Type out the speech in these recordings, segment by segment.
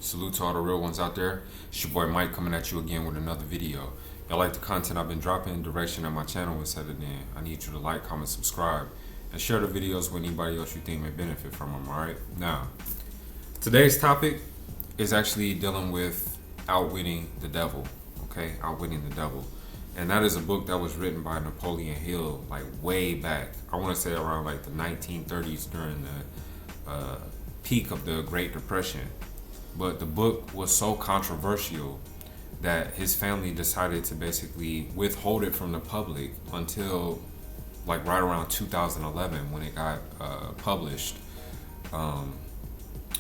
Salute to all the real ones out there. It's your boy Mike coming at you again with another video. Y'all like the content I've been dropping, direction that my channel is headed in. I need you to like, comment, subscribe, and share the videos with anybody else you think may benefit from them, alright? Now, today's topic is actually dealing with Outwitting the Devil, okay? Outwitting the Devil. And that is a book that was written by Napoleon Hill, like way back. I want to say around like the 1930s during the peak of the Great Depression. But the book was so controversial that his family decided to basically withhold it from the public until like right around 2011 when it got published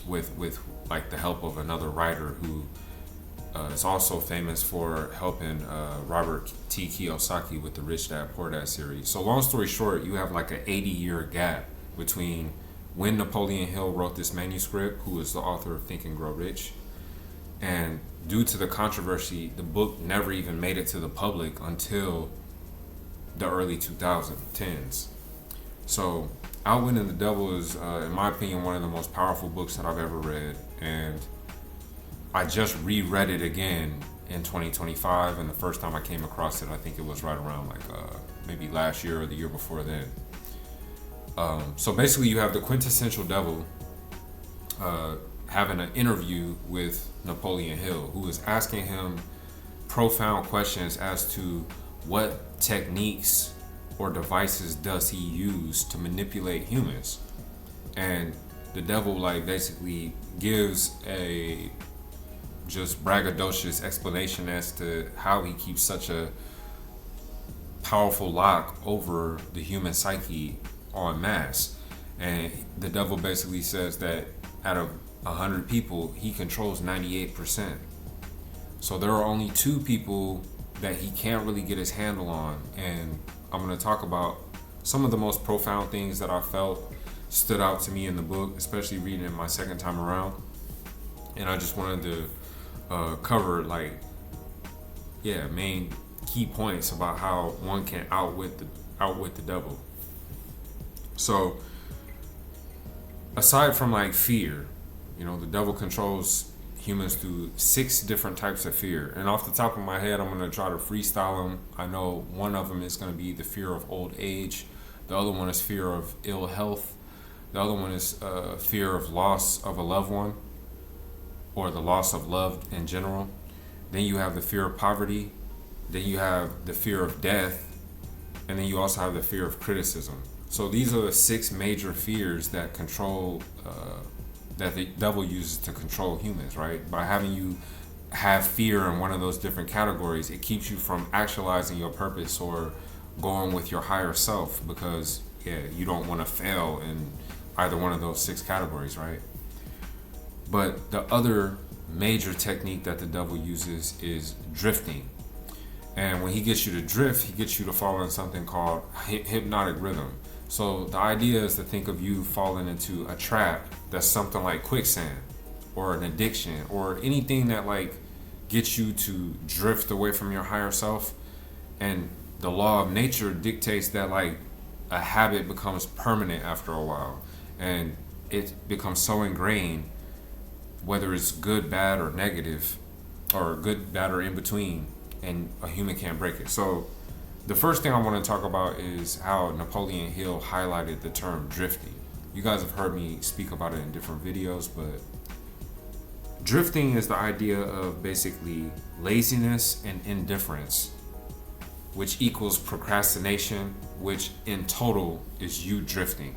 with like the help of another writer who is also famous for helping Robert T. Kiyosaki with the Rich Dad Poor Dad series. So long story short, you have like an 80-year gap between when Napoleon Hill wrote this manuscript, who is the author of Think and Grow Rich, and due to the controversy, the book never even made it to the public until the early 2010s. So Outwitting the Devil is, in my opinion, one of the most powerful books that I've ever read, and I just reread it again in 2025, and the first time I came across it, I think it was right around like maybe last year or the year before then. So basically you have the quintessential devil having an interview with Napoleon Hill, who is asking him profound questions as to what techniques or devices does he use to manipulate humans. And the devil like basically gives a just braggadocious explanation as to how he keeps such a powerful lock over the human psyche en masse. And the devil basically says that out of 100 people, he controls 98%. So there are only 2 people that he can't really get his handle on. And I'm going to talk about some of the most profound things that I felt stood out to me in the book, especially reading it my second time around. And I just wanted to cover like, main key points about how one can outwit the devil. So aside from like fear, the devil controls humans through 6 different types of fear. And off the top of my head, I'm going to try to freestyle them. I know one of them is going to be the fear of old age. The other one is fear of ill health. The other one is fear of loss of a loved one, or the loss of love in general. Then you have the fear of poverty. Then you have the fear of death. And then you also have the fear of criticism. So these are the 6 major fears that control, that the devil uses to control humans, right? By having you have fear in one of those different categories, it keeps you from actualizing your purpose or going with your higher self, because you don't want to fail in either one of those 6 categories, right? But the other major technique that the devil uses is drifting. And when he gets you to drift, he gets you to fall in something called hypnotic rhythm. So the idea is to think of you falling into a trap that's something like quicksand or an addiction or anything that like gets you to drift away from your higher self. And the law of nature dictates that like a habit becomes permanent after a while, and it becomes so ingrained, whether it's good, bad, or negative, or good, bad, or in between, and a human can't break it. So the first thing I want to talk about is how Napoleon Hill highlighted the term drifting. You guys have heard me speak about it in different videos, but drifting is the idea of basically laziness and indifference, which equals procrastination, which in total is you drifting.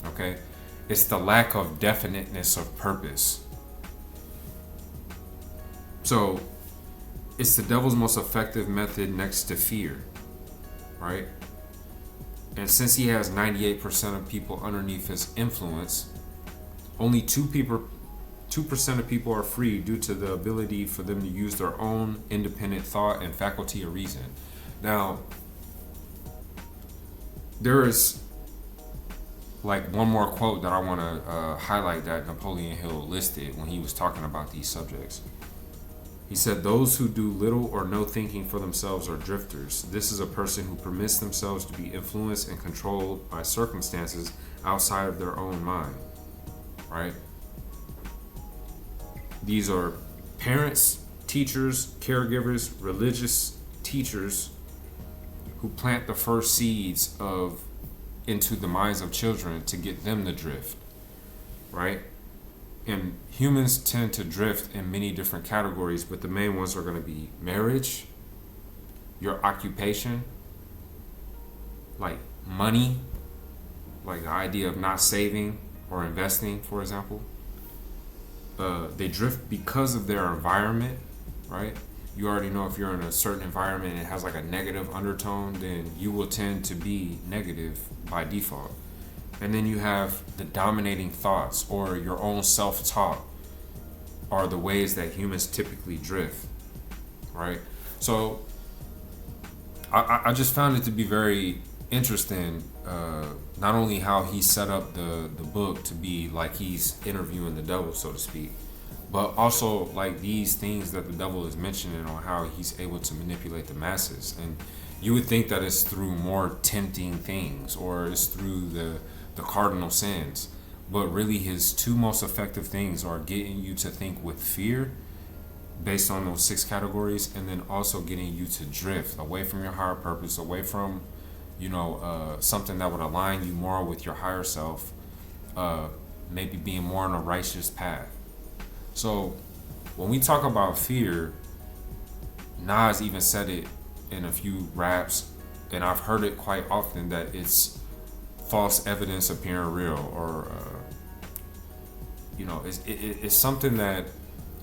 Okay? It's the lack of definiteness of purpose. So it's the devil's most effective method next to fear, right? And since he has 98% of people underneath his influence, only 2% of people are free due to the ability for them to use their own independent thought and faculty of reason. Now, there is like one more quote that I want to highlight that Napoleon Hill listed when he was talking about these subjects. He said, "Those who do little or no thinking for themselves are drifters. This is a person who permits themselves to be influenced and controlled by circumstances outside of their own mind." Right? These are parents, teachers, caregivers, religious teachers who plant the first seeds of into the minds of children to get them to drift, right? And humans tend to drift in many different categories, but the main ones are going to be marriage, your occupation, like money, like the idea of not saving or investing, for example. They drift because of their environment, right? You already know if you're in a certain environment and it has like a negative undertone, then you will tend to be negative by default. And then you have the dominating thoughts or your own self-talk are the ways that humans typically drift, right? So I just found it to be very interesting, not only how he set up the book to be like he's interviewing the devil, so to speak, but also like these things that the devil is mentioning on how he's able to manipulate the masses. And you would think that it's through more tempting things or it's through the cardinal sins, but really his two most effective things are getting you to think with fear based on those 6 categories, and then also getting you to drift away from your higher purpose, away from something that would align you more with your higher self, maybe being more on a righteous path. So when we talk about fear, Nas even said it in a few raps, and I've heard it quite often, that it's false evidence appearing real, or it's something that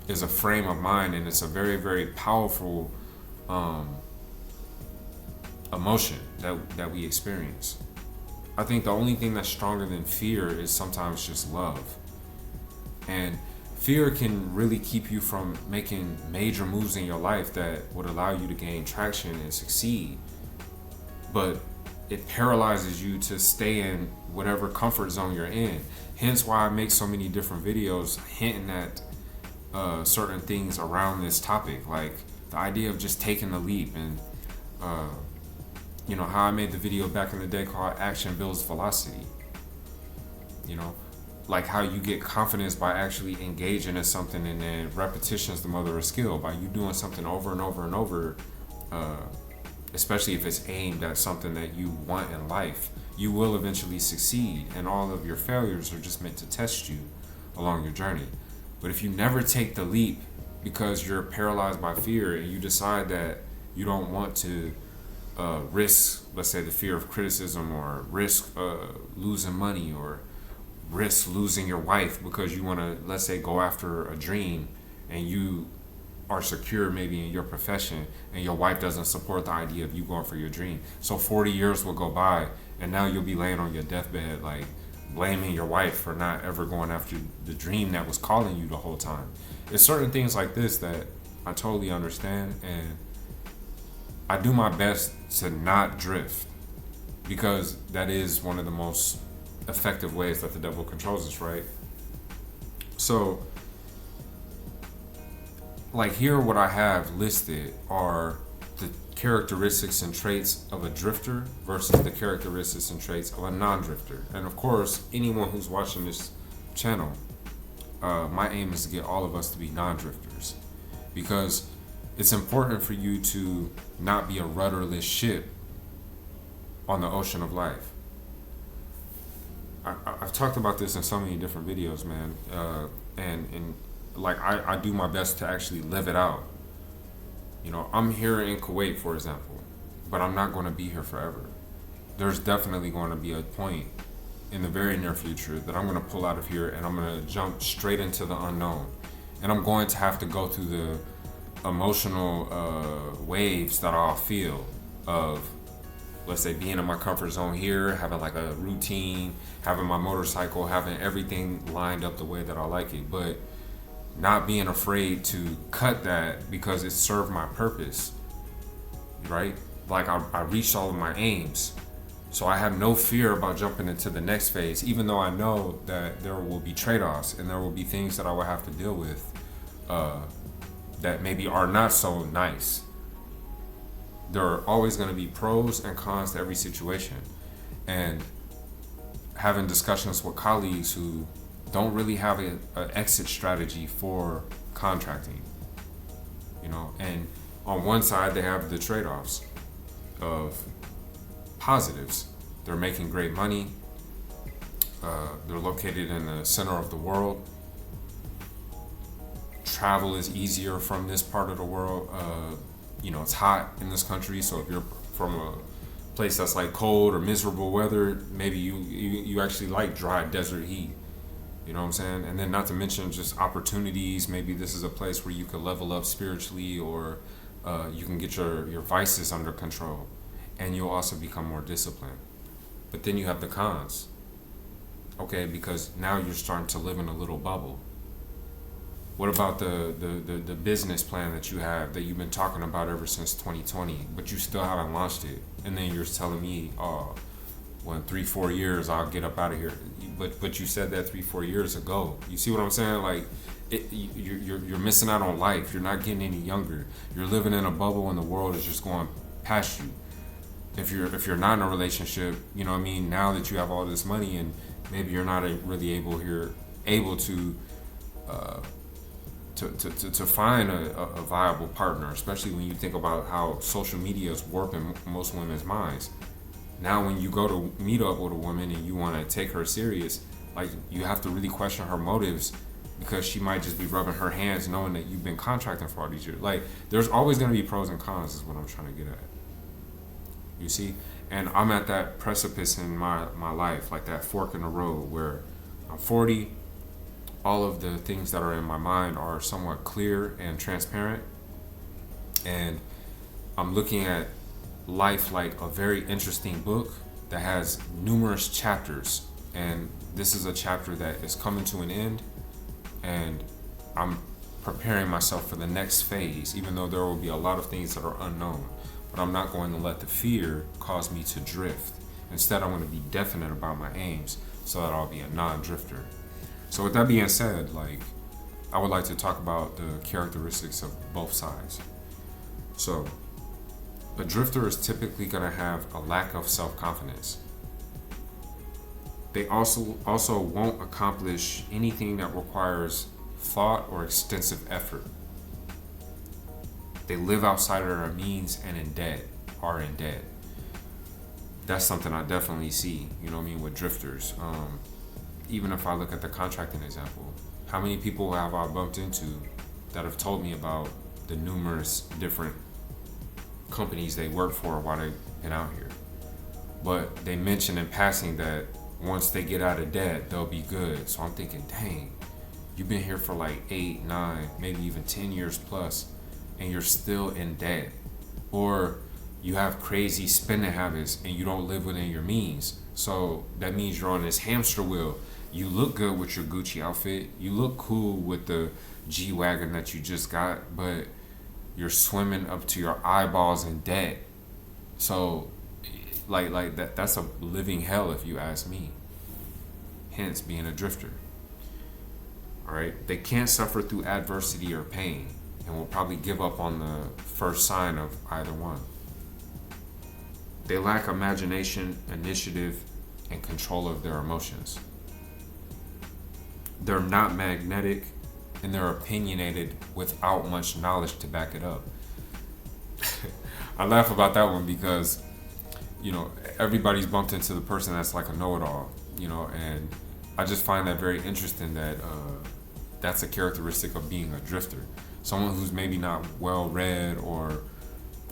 is a frame of mind, and it's a very, very powerful emotion that we experience. I think the only thing that's stronger than fear is sometimes just love. And fear can really keep you from making major moves in your life that would allow you to gain traction and succeed. But it paralyzes you to stay in whatever comfort zone you're in. Hence why I make so many different videos hinting at certain things around this topic, like the idea of just taking the leap, and how I made the video back in the day called Action Builds Velocity. Like how you get confidence by actually engaging in something, and then repetition is the mother of skill. By you doing something over and over and over, especially if it's aimed at something that you want in life, you will eventually succeed, and all of your failures are just meant to test you along your journey. But if you never take the leap because you're paralyzed by fear, and you decide that you don't want to risk, let's say, the fear of criticism, or risk losing money, or risk losing your wife because you want to, let's say, go after a dream, and you are secure maybe in your profession, and your wife doesn't support the idea of you going for your dream. So 40 years will go by, and now you'll be laying on your deathbed, like blaming your wife for not ever going after the dream that was calling you the whole time. It's certain things like this that I totally understand, and I do my best to not drift, because that is one of the most effective ways that the devil controls us, right? So, like, here what I have listed are the characteristics and traits of a drifter versus the characteristics and traits of a non-drifter. And of course, anyone who's watching this channel, my aim is to get all of us to be non-drifters, because it's important for you to not be a rudderless ship on the ocean of life. I've talked about this in so many different videos, man, and like I do my best to actually live it out. I'm here in Kuwait, for example, but I'm not going to be here forever. There's definitely going to be a point in the very near future that I'm going to pull out of here, and I'm going to jump straight into the unknown, and I'm going to have to go through the emotional waves that I'll feel of, let's say, being in my comfort zone here, having like a routine, having my motorcycle, having everything lined up the way that I like it, but not being afraid to cut that because it served my purpose, right? Like I reached all of my aims, so I have no fear about jumping into the next phase, even though I know that there will be trade-offs and there will be things that I will have to deal with that maybe are not so nice. There are always going to be pros and cons to every situation, and having discussions with colleagues who don't really have an exit strategy for contracting. And on one side they have the trade-offs of positives. They're making great money. They're located in the center of the world. Travel is easier from this part of the world. It's hot in this country, so if you're from a place that's like cold or miserable weather, maybe you actually like dry desert heat. You know what I'm saying? And then not to mention just opportunities. Maybe this is a place where you could level up spiritually, or you can get your vices under control, and you'll also become more disciplined. But then you have the cons. Okay, because now you're starting to live in a little bubble. What about the business plan that you have that you've been talking about ever since 2020, but you still haven't launched it? And then you're telling me, oh, well, in 3-4 years I'll get up out of here. But you said that 3-4 years ago. You see what I'm saying? Like, you're missing out on life. You're not getting any younger. You're living in a bubble, and the world is just going past you. If you're not in a relationship, you know what I mean. Now that you have all this money, and maybe you're not really able to find a viable partner, especially when you think about how social media is warping most women's minds. Now when you go to meet up with a woman and you want to take her serious, like, you have to really question her motives, because she might just be rubbing her hands knowing that you've been contracting for all these years. Like, there's always going to be pros and cons is what I'm trying to get at. You see? And I'm at that precipice in my life, like that fork in the road, where I'm 40. All of the things that are in my mind are somewhat clear and transparent. And I'm looking at life like a very interesting book that has numerous chapters. And this is a chapter that is coming to an end. And I'm preparing myself for the next phase, even though there will be a lot of things that are unknown. But I'm not going to let the fear cause me to drift. Instead, I'm going to be definite about my aims so that I'll be a non-drifter. So with that being said, like, I would like to talk about the characteristics of both sides. So a drifter is typically going to have a lack of self-confidence. They also won't accomplish anything that requires thought or extensive effort. They live outside of their means and are in debt. That's something I definitely see, you know what I mean, with drifters. Even if I look at the contracting example, how many people have I bumped into that have told me about the numerous different companies they work for while they've been out here? But they mention in passing that once they get out of debt, they'll be good. So I'm thinking, dang, you've been here for like 8, 9, maybe even 10 years plus, and you're still in debt. Or you have crazy spending habits and you don't live within your means. So that means you're on this hamster wheel. You look good with your Gucci outfit. You look cool with the G-Wagon that you just got, but you're swimming up to your eyeballs in debt. So like that's a living hell if you ask me. Hence being a drifter. All right, they can't suffer through adversity or pain, and will probably give up on the first sign of either one. They lack imagination, initiative, and control of their emotions. They're not magnetic, and they're opinionated without much knowledge to back it up. I laugh about that one because, everybody's bumped into the person that's like a know-it-all, and I just find that very interesting that that's a characteristic of being a drifter. Someone who's maybe not well-read, or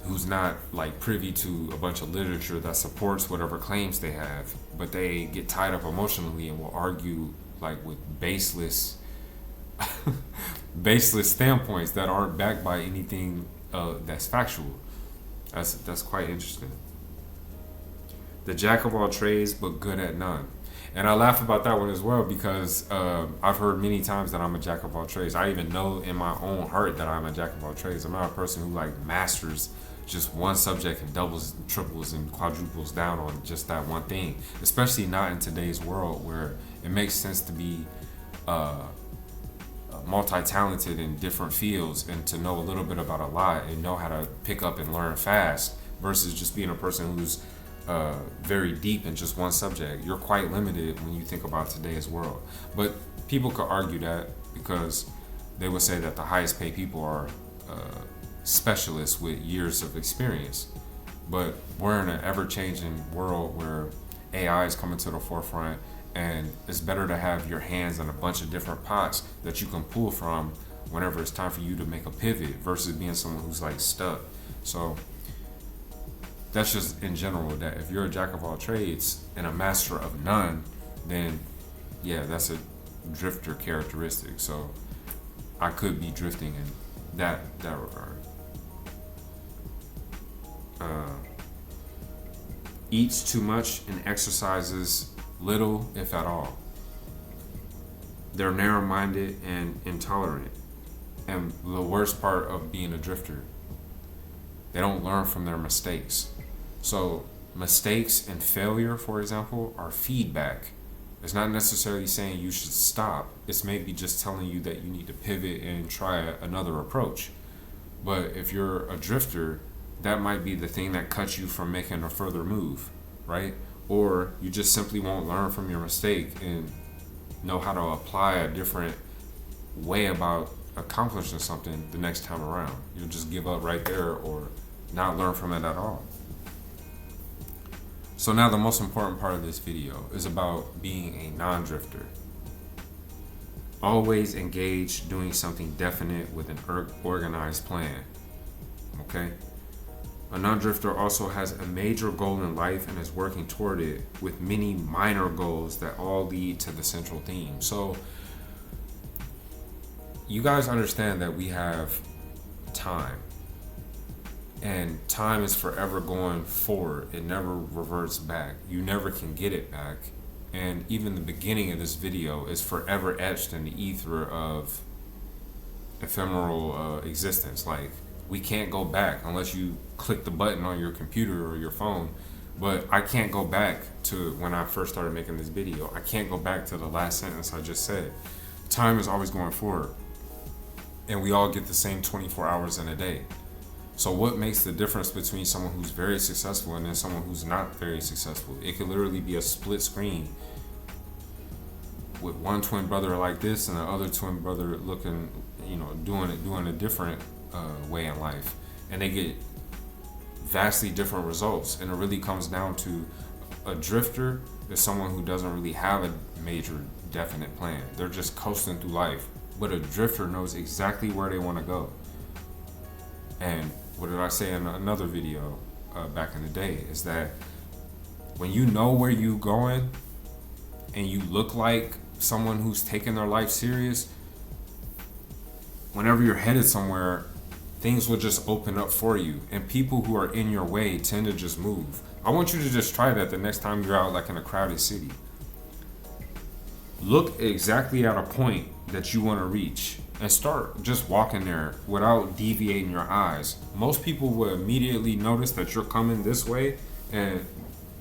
who's not like privy to a bunch of literature that supports whatever claims they have, but they get tied up emotionally and will argue like with baseless standpoints that aren't backed by anything that's factual. That's quite interesting. The jack of all trades but good at none. And I laugh about that one as well because I've heard many times that I'm a jack of all trades. I even know in my own heart that I'm a jack of all trades. I'm not a person who like masters just one subject and doubles, triples, and quadruples down on just that one thing. Especially not in today's world where it makes sense to be multi-talented in different fields and to know a little bit about a lot and know how to pick up and learn fast versus just being a person who's very deep in just one subject. You're quite limited when you think about today's world. But people could argue that because they would say that the highest paid people are specialists with years of experience. But we're in an ever-changing world where AI is coming to the forefront, and it's better to have your hands in a bunch of different pots that you can pull from whenever it's time for you to make a pivot versus being someone who's like stuck. So that's just in general, that if you're a jack of all trades and a master of none, then yeah, that's a drifter characteristic. So I could be drifting in that regard. Eats too much and exercises little, if at all. They're narrow-minded and intolerant. And the worst part of being a drifter, they don't learn from their mistakes. So mistakes and failure, for example, are feedback. It's not necessarily saying you should stop. It's maybe just telling you that you need to pivot and try another approach. But if you're a drifter, that might be the thing that cuts you from making a further move, right? Or you just simply won't learn from your mistake and know how to apply a different way about accomplishing something the next time around. You'll just give up right there or not learn from it at all. So now the most important part of this video is about being a non-drifter. Always engage doing something definite with an organized plan. Okay? A non-drifter also has a major goal in life and is working toward it with many minor goals that all lead to the central theme. So you guys understand that we have time. And time is forever going forward. It never reverts back. You never can get it back. And even the beginning of this video is forever etched in the ether of ephemeral existence. Like, we can't go back unless you click the button on your computer or your phone. But I can't go back to when I first started making this video. I can't go back to the last sentence I just said. Time is always going forward. And we all get the same 24 hours in a day. So what makes the difference between someone who's very successful and then someone who's not very successful? It could literally be a split screen with one twin brother like this and the other twin brother looking, doing a different way in life, and they get vastly different results. And it really comes down to a drifter is someone who doesn't really have a major definite plan. They're just coasting through life. But a drifter knows exactly where they want to go. And what did I say in another video back in the day is that when you know where you're going and you look like someone who's taking their life serious, whenever you're headed somewhere, things will just open up for you, and people who are in your way tend to just move. I want you to just try that the next time you're out, like in a crowded city. Look exactly at a point that you want to reach and start just walking there without deviating your eyes. Most people will immediately notice that you're coming this way and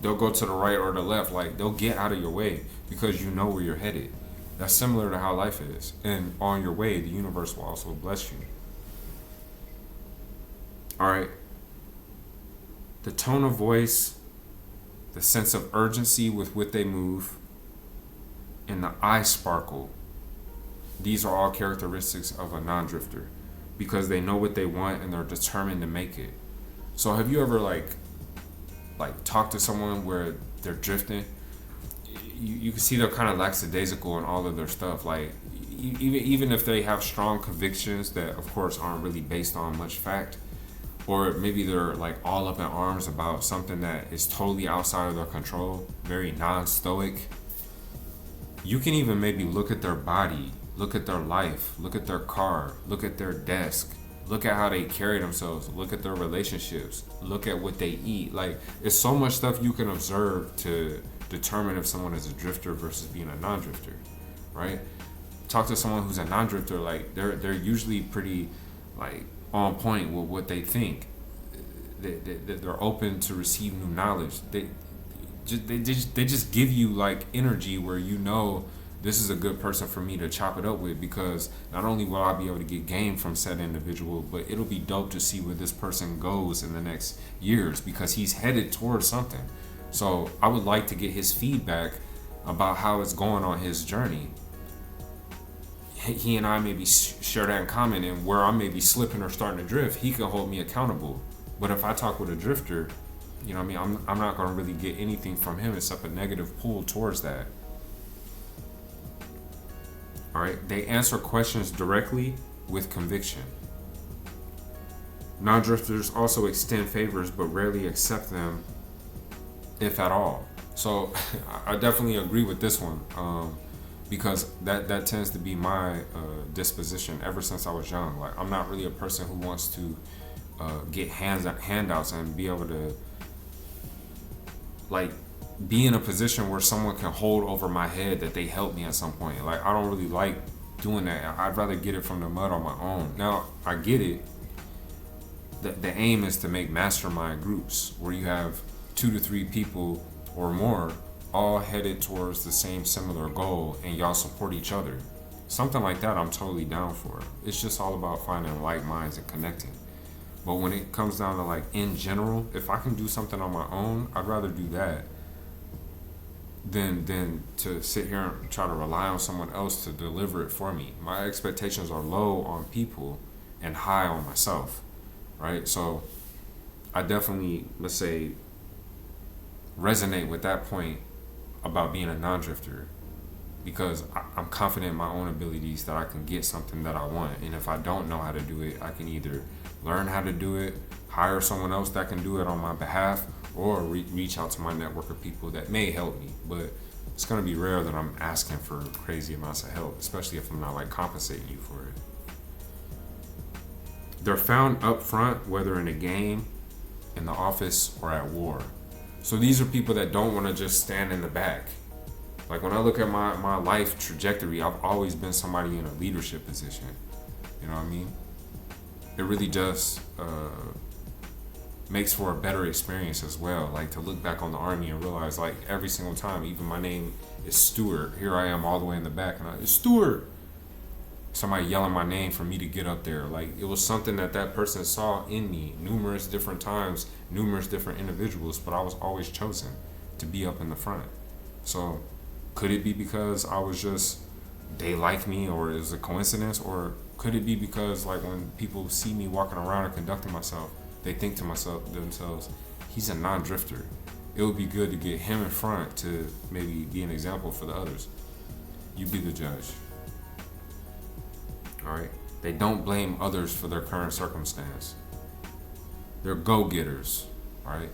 they'll go to the right or the left. Like, they'll get out of your way because you know where you're headed. That's similar to how life is. And on your way, the universe will also bless you. All right. The tone of voice, the sense of urgency with which they move, and the eye sparkle. These are all characteristics of a non-drifter because they know what they want and they're determined to make it. So have you ever like talked to someone where they're drifting? You can see they're kind of lackadaisical in all of their stuff. Like, even if they have strong convictions that of course aren't really based on much fact, or maybe they're like all up in arms about something that is totally outside of their control, very non-stoic. You can even maybe look at their body, look at their life, look at their car, look at their desk, look at how they carry themselves, look at their relationships, look at what they eat. Like, there's so much stuff you can observe to determine if someone is a drifter versus being a non-drifter, right? Talk to someone who's a non-drifter, like they're usually pretty like on point with what they think. They're open to receive new knowledge. They just give you like energy where you know this is a good person for me to chop it up with, because not only will I be able to get game from said individual, but it'll be dope to see where this person goes in the next years because he's headed towards something. So I would like to get his feedback about how it's going on his journey. he and I maybe share that in common, and where I may be slipping or starting to drift, he can hold me accountable. But if I talk with a drifter, you know what I mean, I'm not going to really get anything from him except a negative pull towards that. All right, they answer questions directly with conviction. Non-drifters also extend favors but rarely accept them, if at all. So I definitely agree with this one, because that tends to be my disposition ever since I was young. Like, I'm not really a person who wants to get handouts and be able to like be in a position where someone can hold over my head that they helped me at some point. Like, I don't really like doing that. I'd rather get it from the mud on my own. Now, I get it. The aim is to make mastermind groups where you have 2 to 3 people or more all headed towards the same similar goal, and y'all support each other. Something like that I'm totally down for. It's just all about finding like minds and connecting. But when it comes down to, like, in general, if I can do something on my own, I'd rather do that than to sit here and try to rely on someone else to deliver it for me. My expectations are low on people and high on myself, right? So I definitely, let's say, resonate with that point about being a non-drifter, because I'm confident in my own abilities that I can get something that I want. And if I don't know how to do it, I can either learn how to do it, hire someone else that can do it on my behalf, or reach out to my network of people that may help me. But it's going to be rare that I'm asking for crazy amounts of help, especially if I'm not, like, compensating you for it. They're found up front, whether in a game, in the office, or at war. So these are people that don't want to just stand in the back. Like, when I look at my life trajectory, I've always been somebody in a leadership position. You know what I mean? It really just makes for a better experience as well. Like, to look back on the Army and realize, like, every single time, even my name is Stewart. Here I am all the way in the back, and it's Stewart. Somebody yelling my name for me to get up there. Like, it was something that person saw in me numerous different times, numerous different individuals, but I was always chosen to be up in the front. So could it be because I was just, they like me, or is it a coincidence? Or could it be because, like, when people see me walking around and conducting myself, they think to themselves, he's a non-drifter. It would be good to get him in front to maybe be an example for the others. You be the judge. All right. They don't blame others for their current circumstance. They're go-getters. All right.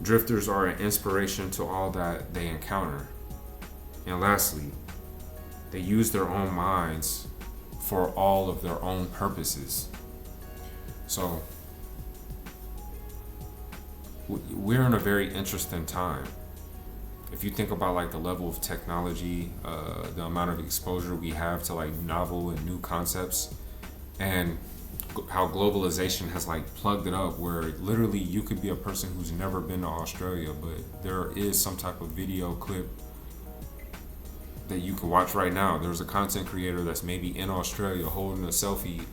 Drifters are an inspiration to all that they encounter. And lastly, they use their own minds for all of their own purposes. So we're in a very interesting time. If you think about, like, the level of technology, the amount of exposure we have to, like, novel and new concepts, and how globalization has, like, plugged it up, where literally you could be a person who's never been to Australia, but there is some type of video clip that you can watch right now. There's a content creator that's maybe in Australia holding a selfie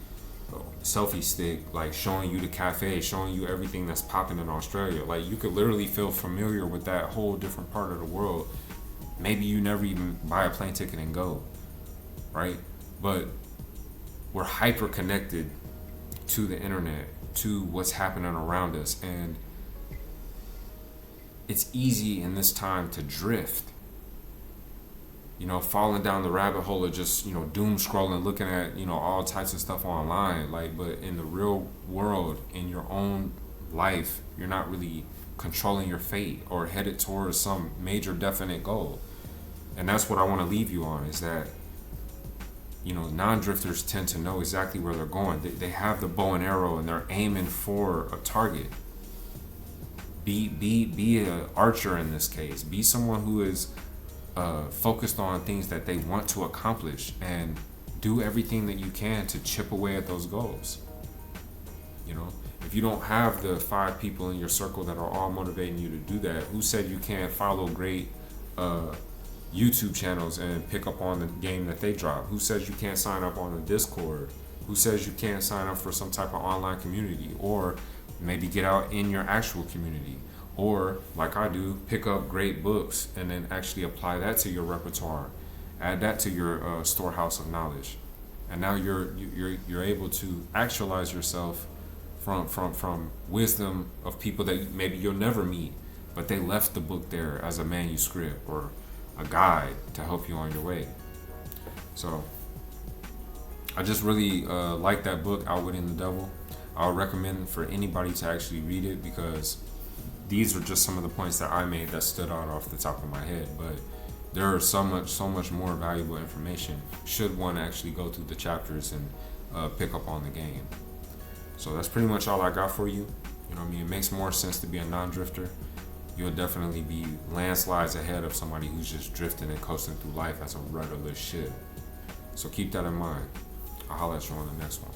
stick, like, showing you the cafe, showing you everything that's popping in Australia. Like, you could literally feel familiar with that whole different part of the world. Maybe you never even buy a plane ticket and go, right? But we're hyper connected to the internet, to what's happening around us, and it's easy in this time to drift. You know, falling down the rabbit hole of just, doom scrolling, looking at, all types of stuff online. Like, but in the real world, in your own life, you're not really controlling your fate or headed towards some major definite goal. And that's what I want to leave you on, is that, non-drifters tend to know exactly where they're going. They have the bow and arrow, and they're aiming for a target. Be an archer in this case. Be someone who is focused on things that they want to accomplish, and do everything that you can to chip away at those goals. If you don't have the 5 people in your circle that are all motivating you to do that, who said you can't follow great YouTube channels and pick up on the game that they drop? Who says you can't sign up on the Discord? Who says you can't sign up for some type of online community, or maybe get out in your actual community? Or, like I do, pick up great books and then actually apply that to your repertoire Add that to your storehouse of knowledge, and now you're able to actualize yourself from wisdom of people that maybe you'll never meet, but they left the book there as a manuscript or a guide to help you on your way. So I just really like that book, Outwitting the Devil. I would recommend for anybody to actually read it, because these are just some of the points that I made that stood out off the top of my head. But there is so much more valuable information should one actually go through the chapters and pick up on the game. So that's pretty much all I got for you. You know what I mean? It makes more sense to be a non-drifter. You'll definitely be landslides ahead of somebody who's just drifting and coasting through life as a rudderless ship. So keep that in mind. I'll holler at you on the next one.